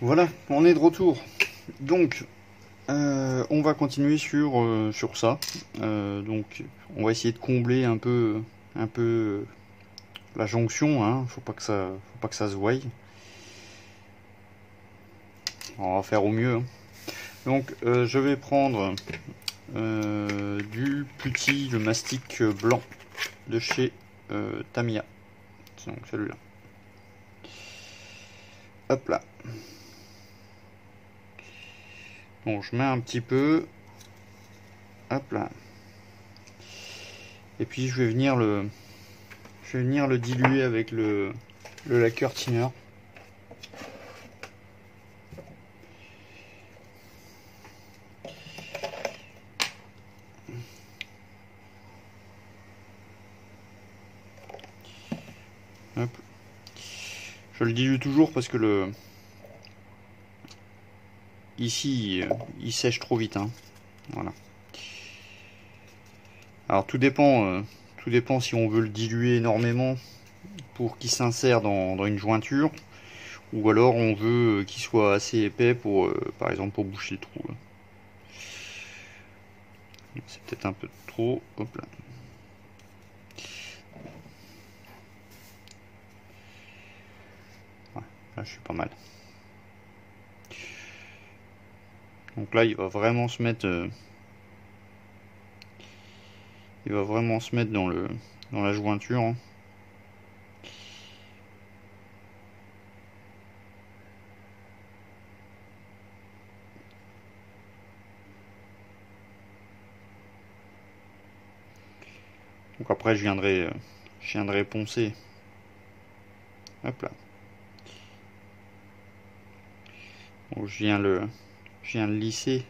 Voilà, on est de retour. Donc, on va continuer sur ça. Donc, on va essayer de combler un peu la jonction. Hein. Faut pas que ça se voie. On va faire au mieux. Hein. Donc, je vais prendre du Putty, le mastic blanc de chez Tamiya. Donc celui-là. Hop là. Bon, je mets un petit peu. Hop là. Et puis je vais venir le diluer avec le lacquer thinner. Hop. Je le dilue toujours parce que ici il sèche trop vite. Hein. Voilà. Alors tout dépend si on veut le diluer énormément pour qu'il s'insère dans une jointure, ou alors on veut qu'il soit assez épais pour, par exemple, pour boucher le trou. C'est peut-être un peu trop. Hop là. Ouais, là je suis pas mal. Donc là il va vraiment se mettre dans la jointure. Hein. Donc après je viendrai poncer. Hop là. Donc je viens le lisser.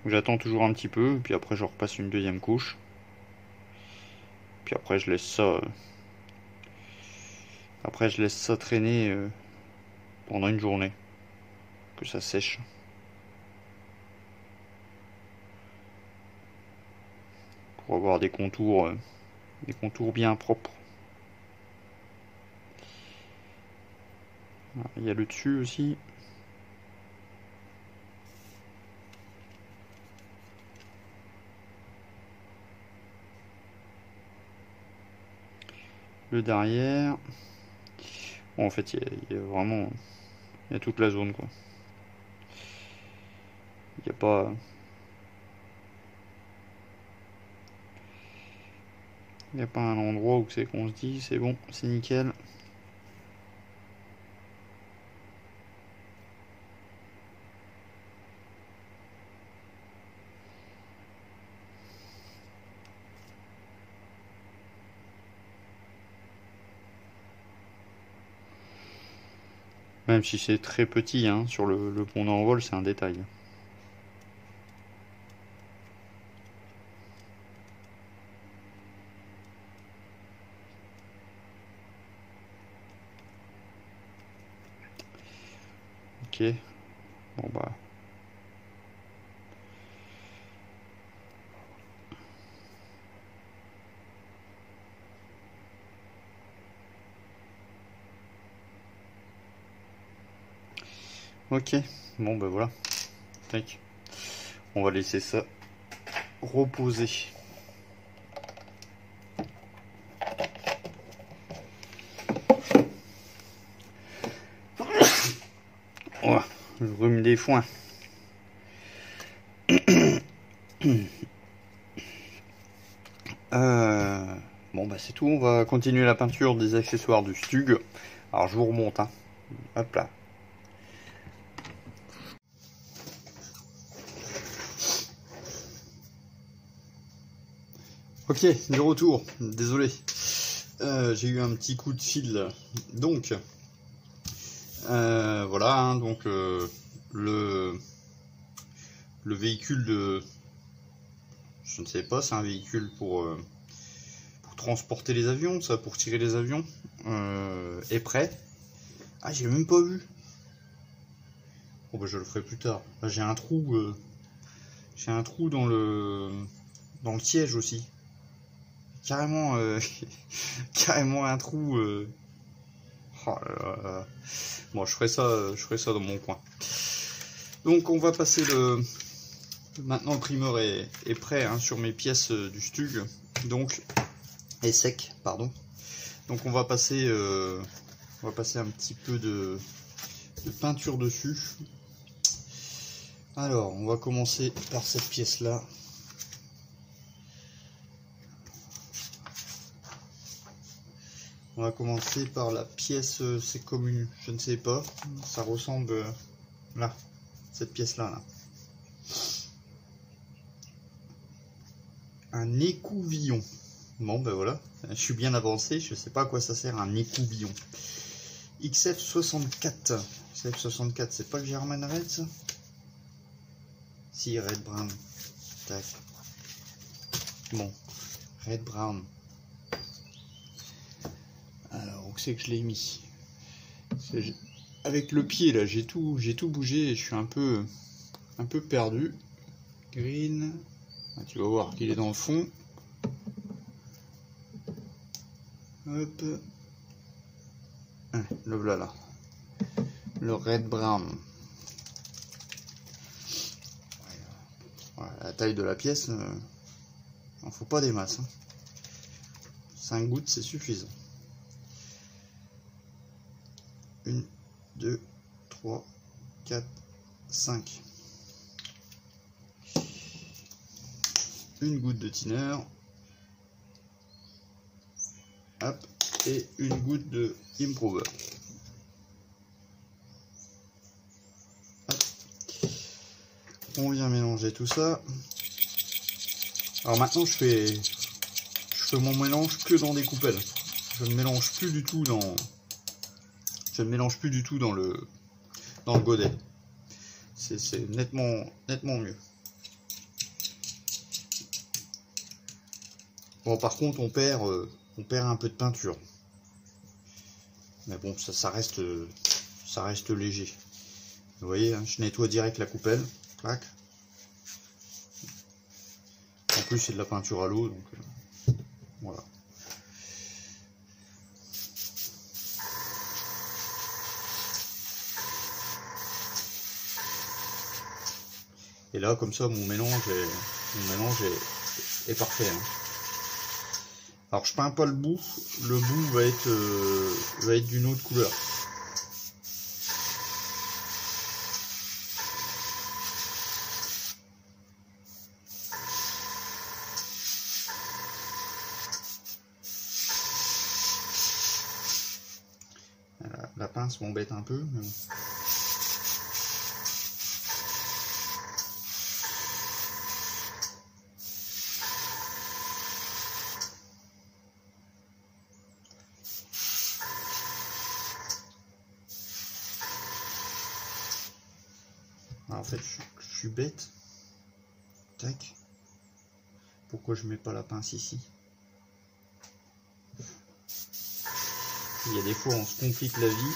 J'attends toujours un petit peu, puis après je repasse une deuxième couche. Puis après je laisse ça. Après je laisse ça traîner pendant une journée. Que ça sèche. Pour avoir des contours bien propres. Il y a le dessus aussi. Le derrière. Bon, en fait, il y a vraiment... Il y a toute la zone, quoi. Il n'y a pas... Il n'y a pas un endroit où c'est qu'on se dit, c'est bon, c'est nickel. Même si c'est très petit, hein, sur le pont d'envol, c'est un détail. Ok. Bon bah... Ok. Bon bah voilà. Tac. On va laisser ça reposer. Oh, le rhume des foins. Bon bah c'est tout, on va continuer la peinture des accessoires du Stug. Alors je vous remonte, hein. Hop là. Ok, de retour, désolé. J'ai eu un petit coup de fil. Donc, voilà, hein, donc le véhicule de... Je ne sais pas, c'est un véhicule pour transporter les avions, ça, pour tirer les avions, est prêt. Ah, j'ai même pas vu. Bon bah je le ferai plus tard. Là, j'ai un trou dans le siège aussi. carrément, carrément un trou. Oh là là. Bon, je ferai ça dans mon coin. Donc on va passer maintenant le primeur est prêt hein, sur mes pièces du Stug, donc est sec, pardon. Donc on va passer un petit peu de peinture dessus. Alors on va commencer par cette pièce là. On va commencer par la pièce, c'est comme une, je ne sais pas, ça ressemble là, cette pièce là. Un écouvillon. Bon ben voilà, je suis bien avancé, je sais pas à quoi ça sert un écouvillon. XF64. XF64, c'est pas le German Red ça? Si, Red Brown. Tac. Bon, Red Brown. Alors, où c'est que je l'ai mis? Avec le pied là, j'ai tout bougé et je suis un peu perdu. Green. Ah, tu vas voir qu'il est dans le fond. Hop. Ah, le voilà. Le Red Brown. Voilà, la taille de la pièce, il faut pas des masses. Hein. 5 gouttes, c'est suffisant. 1, 2, 3, 4, 5. Une goutte de thinner. Hop. Et une goutte de improver. Hop. On vient mélanger tout ça. Alors maintenant je fais mon mélange que dans des coupelles. Je ne mélange plus du tout dans le godet. C'est nettement mieux. Bon, par contre on perd un peu de peinture. Mais bon, ça reste léger. Vous voyez, hein, je nettoie direct la coupelle. Clac. En plus c'est de la peinture à l'eau, donc voilà. Et là, comme ça, mon mélange est parfait. Hein. Alors, je peins pas le bout va être d'une autre couleur. La pince m'embête un peu. Mais bon. Alors, en fait, je suis bête. Tac. Pourquoi je mets pas la pince ici? Il y a des fois on se complique la vie.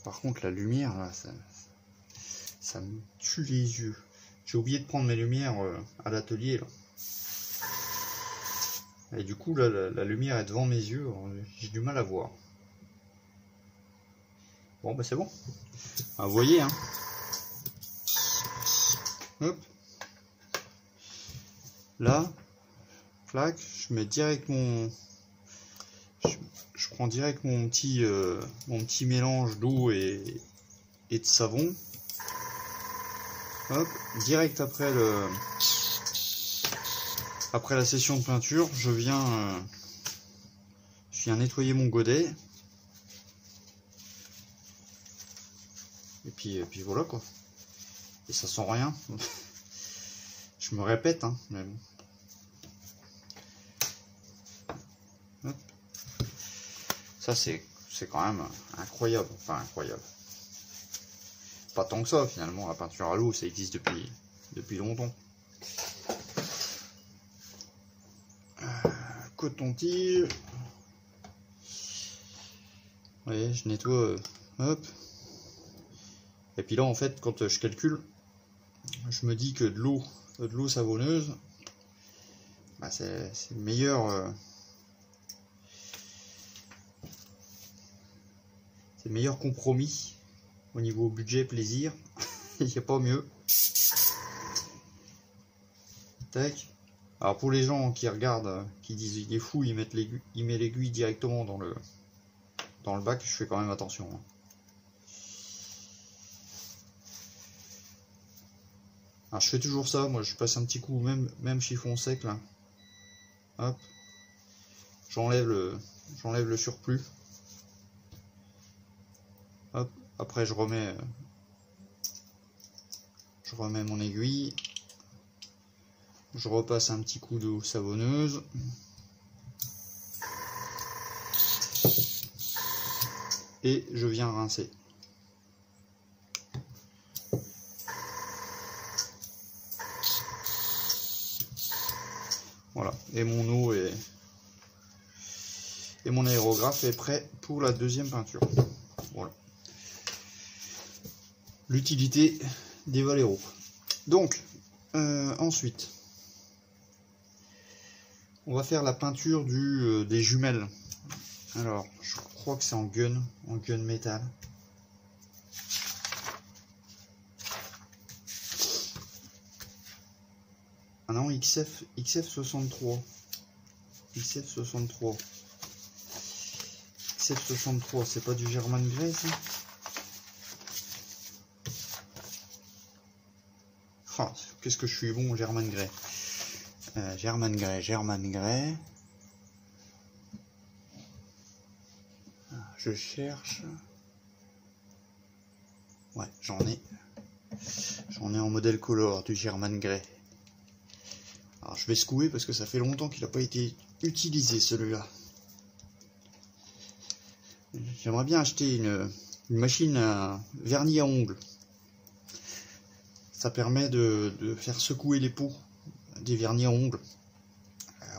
Par contre la lumière là, ça me tue les yeux. J'ai oublié de prendre mes lumières à l'atelier là. Et du coup là, la lumière est devant mes yeux, j'ai du mal à voir. Bon bah c'est bon. Ah, vous voyez hein. Hop. Là, clac, je mets direct je prends direct mon petit mélange d'eau et de savon. Hop, direct après la session de peinture, je viens nettoyer mon godet. Et puis voilà quoi. Et ça sent rien. Je me répète, hein, mais bon. Hop. Ça c'est quand même incroyable. Enfin incroyable. Pas tant que ça finalement, la peinture à l'eau ça existe depuis longtemps. Coton-tige. voyez, je nettoie, hop. Et puis là, en fait, quand je calcule, je me dis que de l'eau savonneuse, bah c'est le meilleur. C'est le meilleur compromis au niveau budget plaisir. Il n'y a pas mieux. Tac. Alors pour les gens qui regardent, qui disent il est fou, il met l'aiguille directement dans le bac, je fais quand même attention. Alors je fais toujours ça, moi je passe un petit coup, même chiffon sec là. Hop. J'enlève le surplus. Hop. Après je remets mon aiguille. Je repasse un petit coup d'eau savonneuse. Et je viens rincer. Voilà. Et mon eau et mon aérographe est prêt pour la deuxième peinture. Voilà. L'utilité des Valero. Donc, ensuite, on va faire la peinture des jumelles. Alors, je crois que c'est en gun métal. Ah non, XF63. XF63. XF63, c'est pas du German Grey ça? Oh, qu'est-ce que je suis bon, German Grey. German Grey. Je cherche. Ouais, j'en ai en modèle color du German Grey. Alors je vais secouer parce que ça fait longtemps qu'il n'a pas été utilisé celui-là. J'aimerais bien acheter une machine à vernis à ongles. Ça permet de faire secouer les pots des vernis à ongles.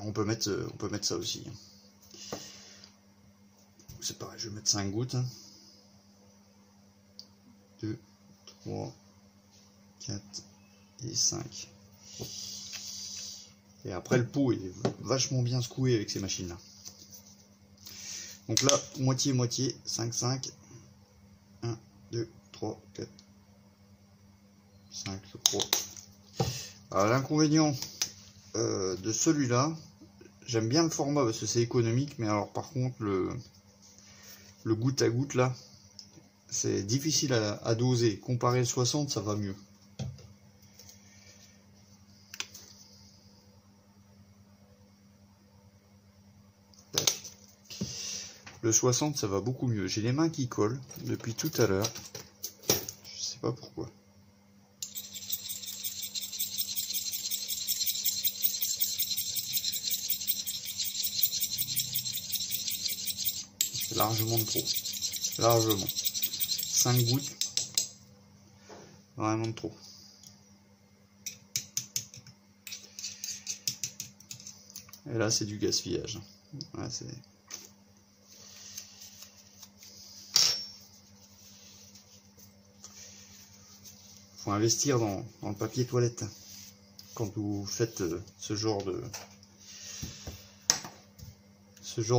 On peut mettre ça aussi. C'est pareil, je vais mettre 5 gouttes. 2, 3, 4 et 5. Et après, le pot est vachement bien secoué avec ces machines là. Donc là, moitié, 5, 5. 1, 2, 3, 4, 5, je crois. Alors l'inconvénient de celui-là, j'aime bien le format parce que c'est économique, mais alors par contre le goutte à goutte là, c'est difficile à doser. Comparé au 60, ça va mieux. Le 60, ça va beaucoup mieux. J'ai les mains qui collent depuis tout à l'heure. Je sais pas pourquoi. C'est largement de trop. Largement. 5 gouttes. Vraiment de trop. Et là, c'est du gaspillage. Ouais, c'est... Faut investir dans le papier toilette quand vous faites ce genre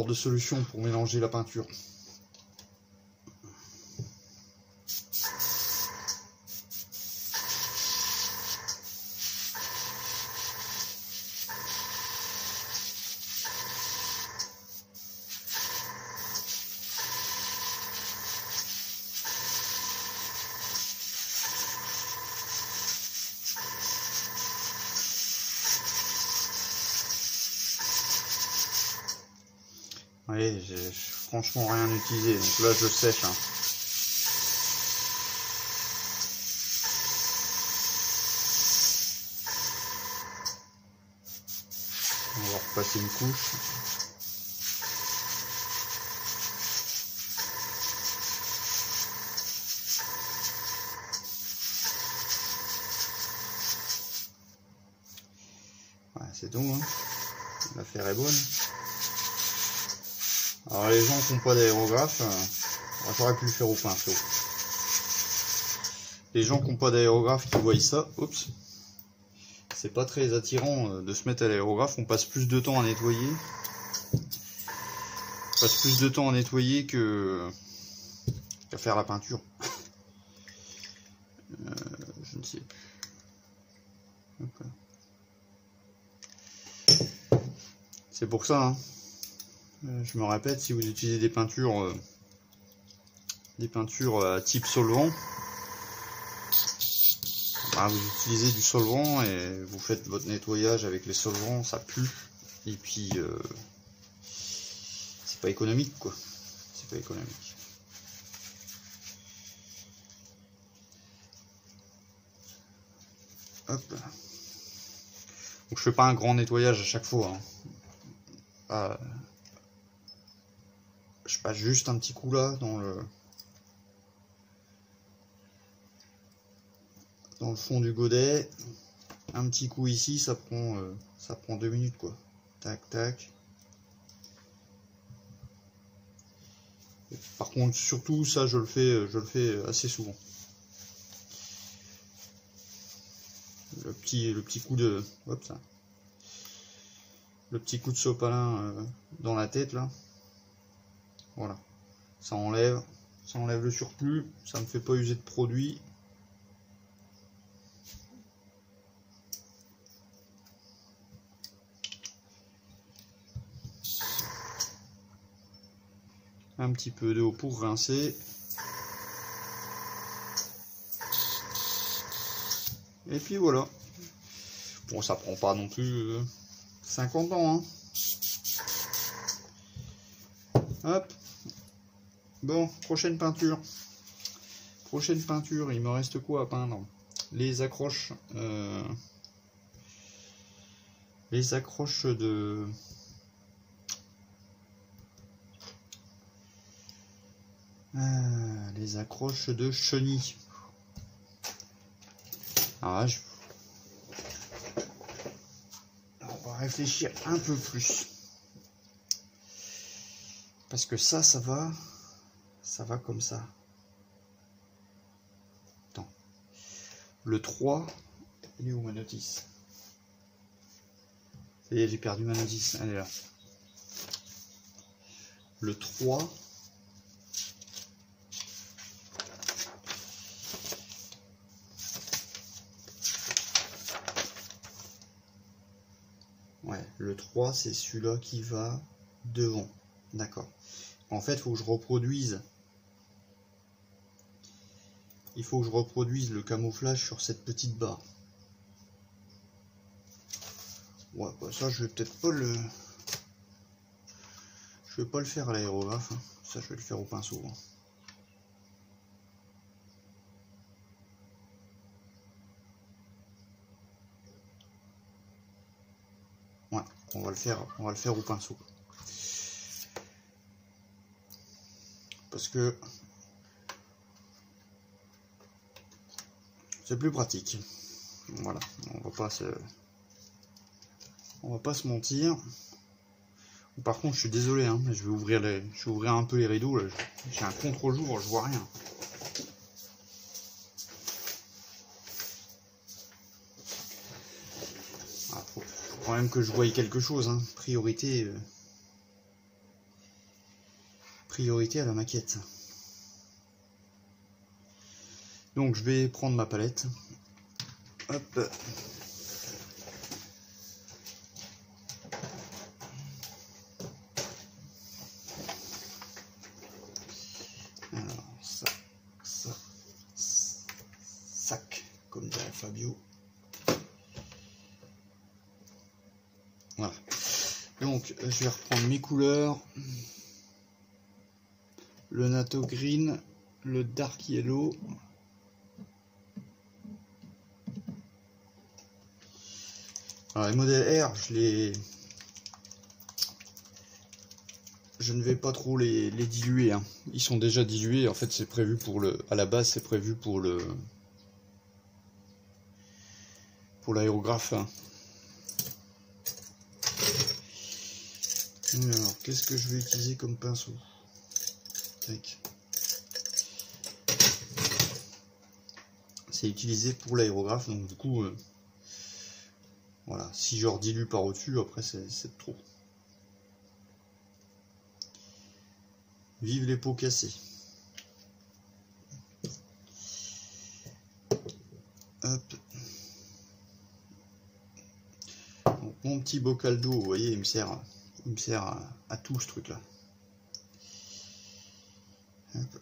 de solution pour mélanger la peinture. Oui, j'ai franchement rien utilisé, donc là je sèche. Hein. On va repasser une couche. Ouais, c'est tout, hein. L'affaire est bonne. Alors les gens qui n'ont pas d'aérographe, J'aurais pu le faire au pinceau. Les gens qui n'ont pas d'aérographe qui voient ça, oups, c'est pas très attirant de se mettre à l'aérographe. On passe plus de temps à nettoyer. On passe plus de temps à nettoyer qu'à faire la peinture. Je ne sais plus. C'est pour ça, hein. Je me répète, si vous utilisez des peintures type solvant, bah, vous utilisez du solvant et vous faites votre nettoyage avec les solvants, ça pue, et puis c'est pas économique, quoi. C'est pas économique. Hop. Donc je fais pas un grand nettoyage à chaque fois, hein. Je passe juste un petit coup là dans le fond du godet, un petit coup ici, ça prend 2 minutes, quoi. Tac tac. Et par contre, surtout ça, je le fais assez souvent. Le petit coup de, hop, ça. Le petit coup de sopalin dans la tête là. Voilà, ça enlève le surplus, ça me fait pas user de produit. Un petit peu d'eau pour rincer. Et puis voilà. Bon, ça prend pas non plus 50 ans, hein. Hop. Bon, prochaine peinture. Prochaine peinture, il me reste quoi à peindre? Les accroches. Les accroches de... les accroches de chenilles. Alors là, on va réfléchir un peu plus. Parce que ça va comme ça. Attends. Le 3, il est où ma notice? Ça y est, j'ai perdu ma notice. Elle est là. Le 3. Ouais, le 3, c'est celui-là qui va devant. D'accord. En fait, il faut que je reproduise. Il faut que je reproduise le camouflage sur cette petite barre. Ouais, bah ça, je vais peut-être pas le... Je vais pas le faire à l'aérographe. Hein. Ça, je vais le faire au pinceau. Hein. Ouais, on va le faire au pinceau. Parce que c'est plus pratique. Voilà, on va pas se mentir. Par contre, je suis désolé, hein, je vais ouvrir un peu les rideaux. J'ai un contre-jour, je vois rien. Ah, faut quand même que je voie quelque chose. Hein. Priorité à la maquette. Donc je vais prendre ma palette. Hop. Alors ça, sac, comme dirait Fabio. Voilà. Donc je vais reprendre mes couleurs. Le Natto Green, le Dark Yellow. Alors les modèles R, je ne vais pas trop les diluer. Hein. Ils sont déjà dilués. En fait, c'est prévu pour à la base, c'est prévu pour l'aérographe. Hein. Alors, qu'est-ce que je vais utiliser comme pinceau? Tac. c'est utilisé pour l'aérographe, donc du coup, voilà, si je redilue par au-dessus, après c'est trop. Vive les pots cassés. Hop. Donc, mon petit bocal d'eau, vous voyez, il me sert à tout ce truc-là. Hop.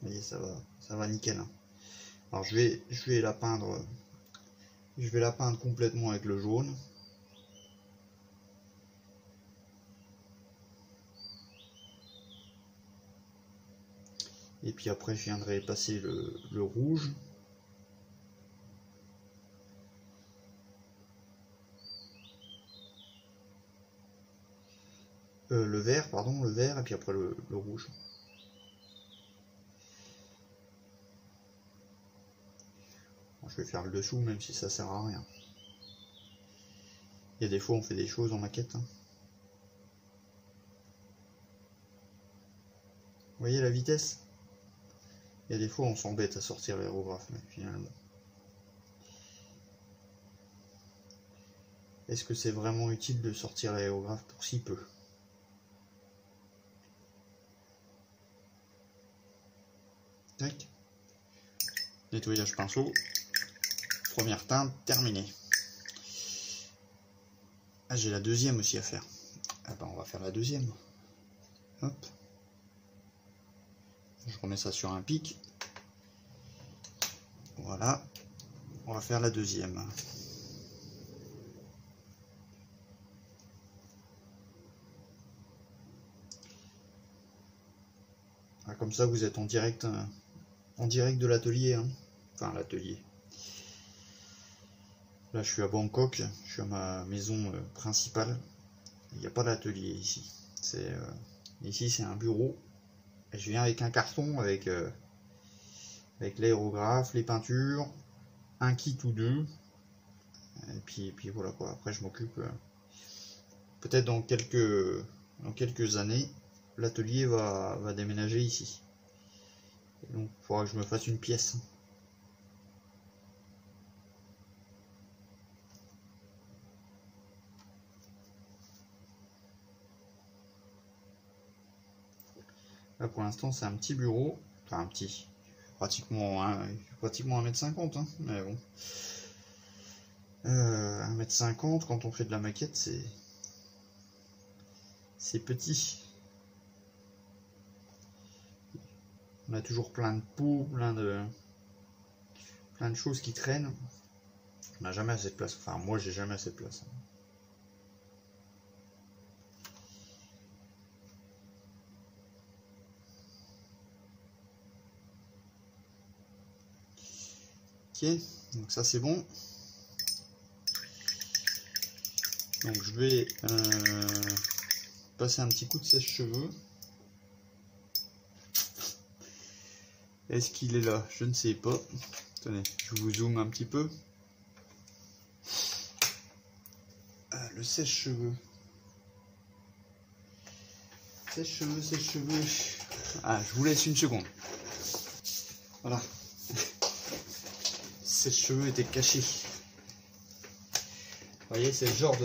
Vous voyez, ça va nickel. Hein. Alors je vais la peindre complètement avec le jaune. Et puis après je viendrai passer le rouge. Le vert, pardon, le vert, et puis après le rouge. Bon, je vais faire le dessous, même si ça sert à rien. Il y a des fois on fait des choses en maquette. Hein. Vous voyez la vitesse? Il y a des fois on s'embête à sortir l'aérographe, mais finalement. Est-ce que c'est vraiment utile de sortir l'aérographe pour si peu? Tac. Nettoyage pinceau. Première teinte terminée. Ah, j'ai la deuxième aussi à faire. Ah ben, on va faire la deuxième. Hop. Je remets ça sur un pic. Voilà. On va faire la deuxième. Ah, comme ça, vous êtes en direct de l'atelier. Hein. Enfin, l'atelier. Là, je suis à Bangkok. Je suis à ma maison principale. Il n'y a pas d'atelier ici. Ici, c'est un bureau. Et je viens avec un carton avec l'aérographe, les peintures, un kit ou deux. Et puis voilà quoi. Après, je m'occupe. Peut-être dans quelques années, l'atelier va déménager ici. Et donc, il faudra que je me fasse une pièce. Là, pour l'instant, c'est un petit bureau. Enfin, un petit. Pratiquement 1m50, hein, mais bon. 1m50, quand on fait de la maquette, c'est petit. On a toujours plein de pots, plein de choses qui traînent. On n'a jamais assez de place. Enfin, moi, j'ai jamais assez de place. Ok, donc ça c'est bon. Donc je vais passer un petit coup de sèche-cheveux. Est-ce qu'il est là? Je ne sais pas. Attendez, je vous zoome un petit peu. Le sèche-cheveux. Sèche-cheveux, sèche-cheveux. Ah, je vous laisse une seconde. Voilà. Sèche-cheveux était caché. Vous voyez, c'est le genre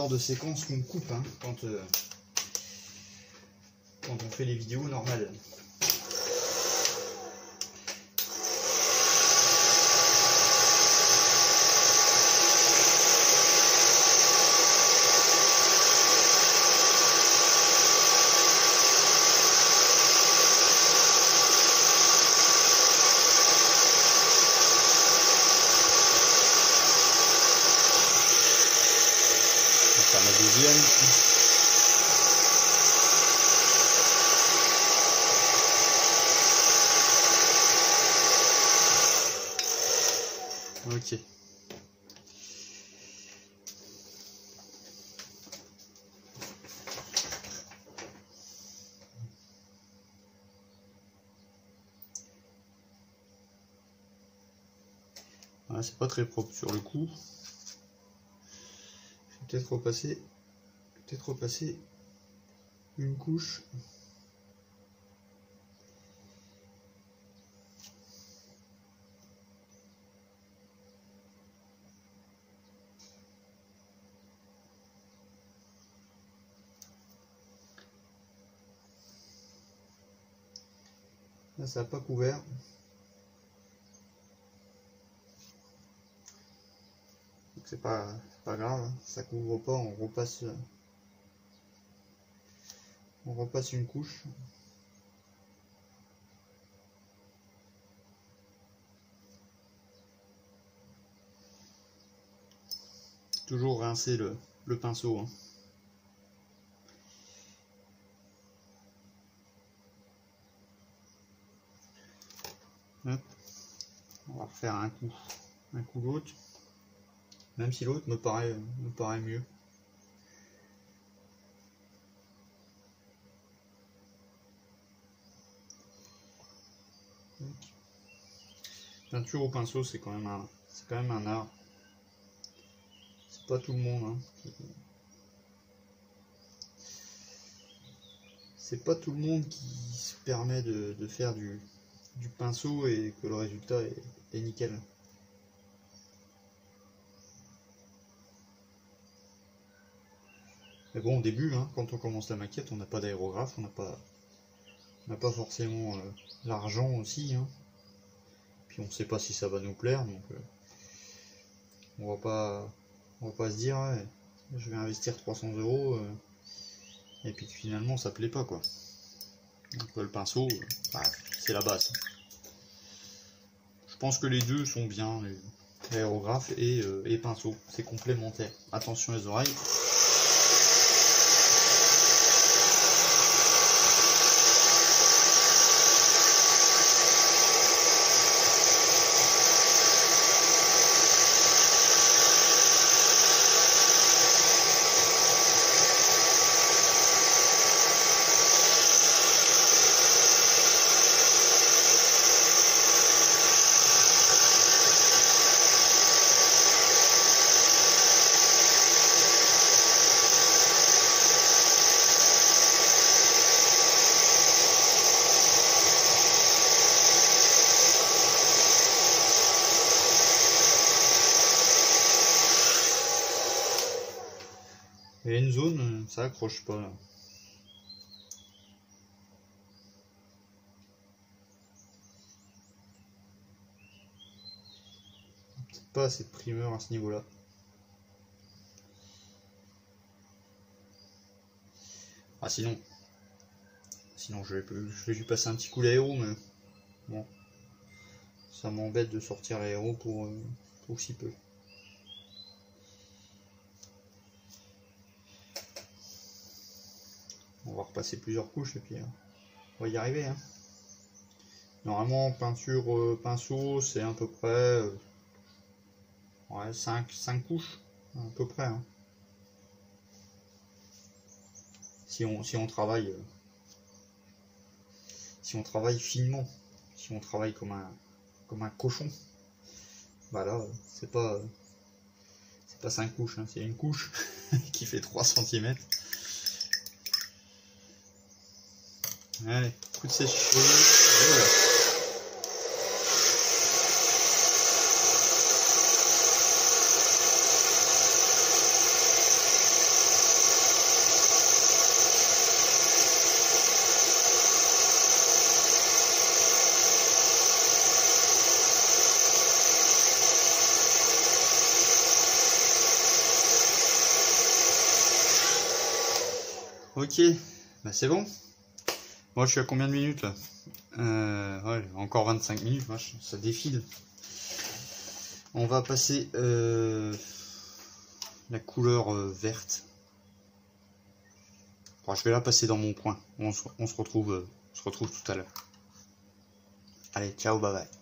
de séquence qu'on coupe hein, quand on fait les vidéos normales. La deuxième. Ok. Ah, c'est pas très propre sur le coup. Je vais peut-être repasser une couche. Là, ça n'a pas couvert. C'est pas grave, hein. Ça couvre pas, on repasse une couche. Toujours rincer le pinceau, hein. Hop. On va refaire un coup l'autre, même si l'autre me paraît mieux. Peinture au pinceau, c'est quand même un art. C'est pas tout le monde, hein. C'est pas tout le monde qui se permet de faire du pinceau et que le résultat est nickel. Mais bon, au début, hein, quand on commence la maquette, on n'a pas d'aérographe, on n'a pas forcément l'argent aussi, hein. Puis on sait pas si ça va nous plaire, donc on va pas se dire ouais, je vais investir 300 € et puis finalement ça plaît pas, quoi. Donc le pinceau, bah, c'est la base. Je pense que les deux sont bien, aérographe et pinceau, c'est complémentaire. Attention les oreilles. Il y a une zone, ça accroche pas là. Peut-être pas assez de primeur à ce niveau-là. Ah sinon je vais lui passer un petit coup d'aéro, mais bon, ça m'embête de sortir l'aéro pour si peu. On va repasser plusieurs couches et puis on va y arriver, hein. Normalement, peinture pinceau, c'est à peu près ouais, 5 couches, à peu près, hein. Si on travaille finement, si on travaille comme un cochon, bah là, c'est pas 5 couches, hein, c'est une couche qui fait 3 cm. Allez, coup de sèche-cheveux, voilà. Ok, bah c'est bon. Moi je suis à combien de minutes là? Ouais, encore 25 minutes, ça défile. On va passer la couleur verte. Bon, je vais la passer dans mon coin. On se retrouve tout à l'heure. Allez, ciao, bye bye.